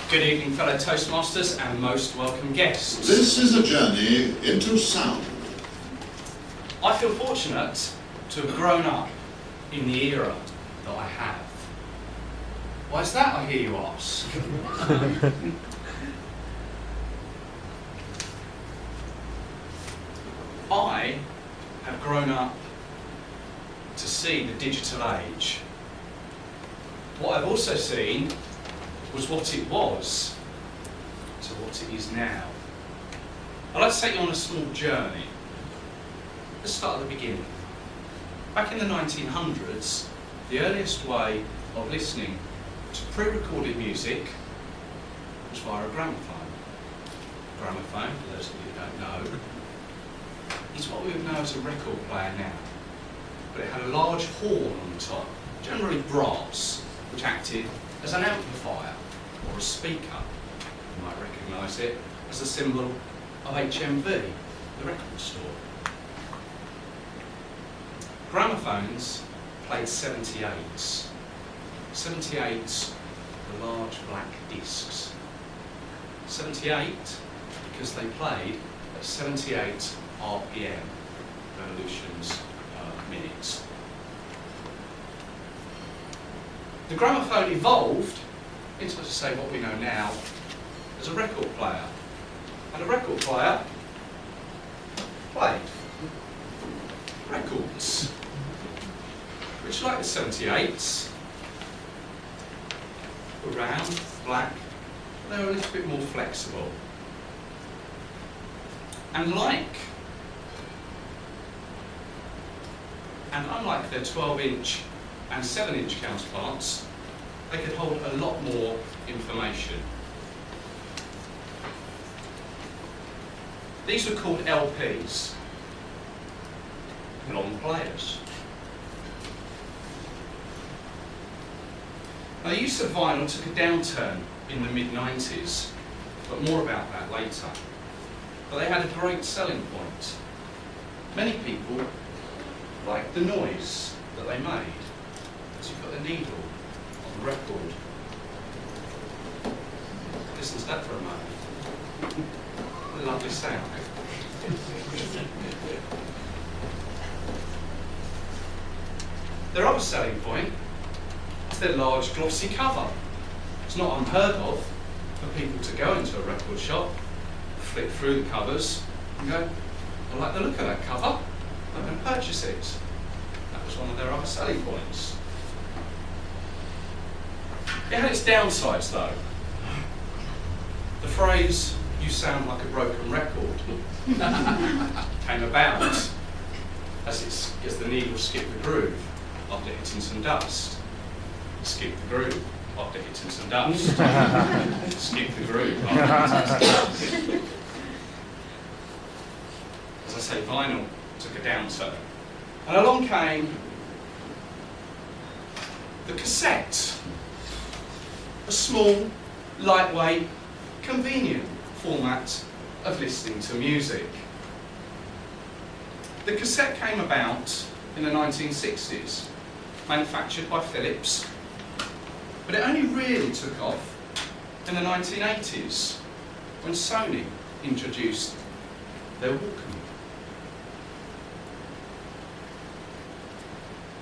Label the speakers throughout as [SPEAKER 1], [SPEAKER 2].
[SPEAKER 1] Good evening, fellow Toastmasters and most welcome guests.
[SPEAKER 2] This is a journey into sound.
[SPEAKER 1] I feel fortunate to have grown up in the era that I have. Why is that, I hear you ask? I have grown up to see the digital age. What I've also seen was what it was to what it is now. I'd like to take you on a small journey. Let's start at the beginning. Back in the 1900s, the earliest way of listening to pre-recorded music was via a gramophone. Gramophone, for those of you who don't know, is what we would know as a record player now. But it had a large horn on the top, generally brass, which acted as an amplifier or a speaker. You might recognise it as a symbol of HMV, the record store. Gramophones played 78s. 78s were large black discs. 78 because they played at 78 RPM, revolutions per minute. The gramophone evolved into, let's say, what we know now as a record player. And a record player played records, which, like the 78s, were round, black, they were a little bit more flexible. And unlike their 12-inch and 7-inch counterparts, they could hold a lot more information. These were called LPs, long players. Now, the use of vinyl took a downturn in the mid-90s, but more about that later. But they had a great selling point. Many people liked the noise that they made as you put a needle on the record. Listen to that for a moment. What a lovely sound. Their other selling point is their large glossy cover. It's not unheard of for people to go into a record shop, flick through the covers and go, I like the look of that cover, I'm going to purchase it. That was one of their other selling points. It had its downsides though. The phrase, you sound like a broken record, came about as the needle skipped the groove after hitting some dust. Skip the groove after hitting some dust. Skip the groove after hitting some dust. As I say, vinyl took a downturn. And along came the cassette. A small, lightweight, convenient format of listening to music. The cassette came about in the 1960s, manufactured by Philips, but it only really took off in the 1980s when Sony introduced their Walkman.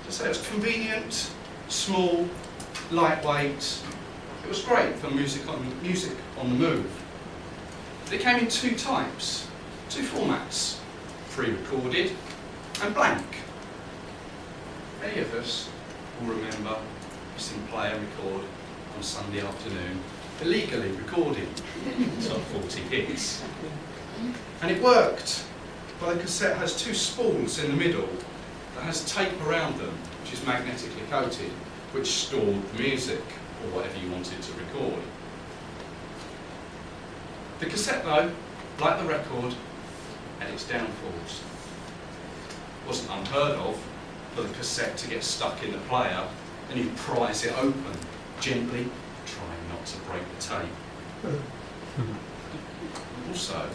[SPEAKER 1] So it was convenient, small, lightweight. It was great for music on the move. It came in two types, two formats, pre-recorded and blank. Many of us will remember pressing play and record on Sunday afternoon, illegally recording top 40 hits. And it worked, but the cassette has two spools in the middle that has tape around them, which is magnetically coated, which stored the music or whatever you wanted to record. The cassette though, like the record, had its downfalls. It wasn't unheard of for the cassette to get stuck in the player and you prise it open, gently trying not to break the tape. Also,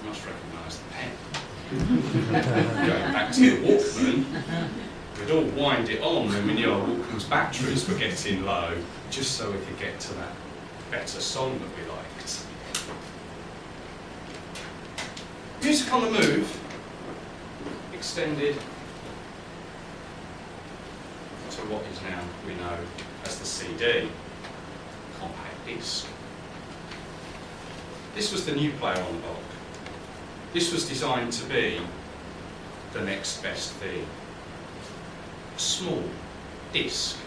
[SPEAKER 1] you must recognise the pen. Going back to the Walkman, we'd all wind it on when we knew our Walkman's batteries were getting low, just so we could get to that better song that we liked. Music on the move extended to what is now we know as the CD, compact disc. This was the new player on the block. This was designed to be the next best thing. A small disc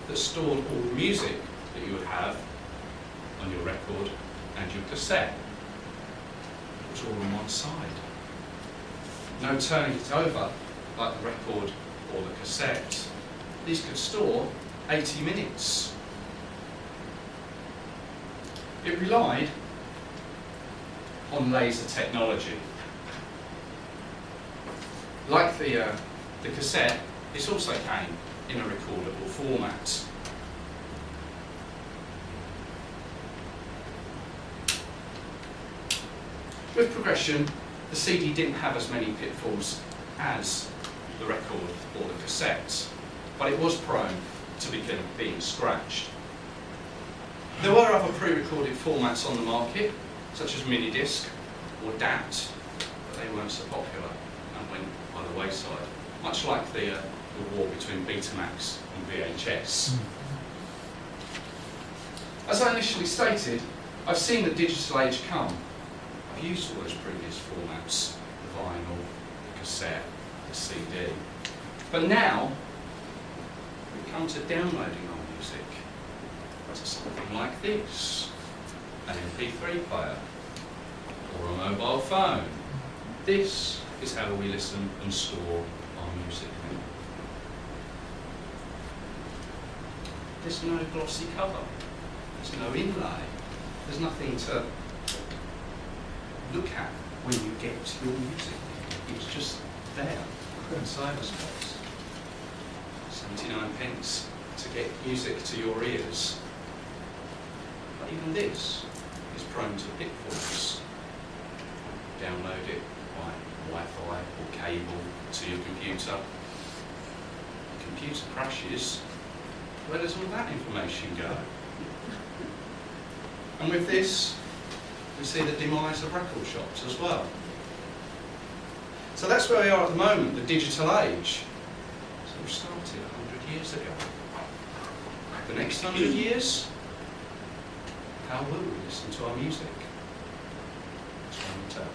[SPEAKER 1] that stored all the music that you would have on your record and your cassette. It was all on one side. No turning it over like the record or the cassette. These could store 80 minutes. It relied on laser technology. Like the cassette, this also came in a recordable format. With progression, the CD didn't have as many pitfalls as the record or the cassette, but it was prone to being scratched. There were other pre-recorded formats on the market, such as minidisc or DAT, but they weren't so popular and went by the wayside, much like the war between Betamax and VHS. As I initially stated, I've seen the digital age come. I've used all those previous formats, the vinyl, the cassette, the CD. But now, we come to downloading our music to something like this, an MP3 player, or a mobile phone. This is how we listen and store our music now. There's no glossy cover, there's no inlay, there's nothing to look at when you get your music. It's just there in cyberspace. 79p to get music to your ears. But even this is prone to pitfalls. Download it by Wi-Fi or cable to your computer. The computer crashes. Where does all that information go? And with this, we see the demise of record shops as well. So that's where we are at the moment, the digital age. So we started 100 years ago. The next 100 years, how will we listen to our music? Time will tell.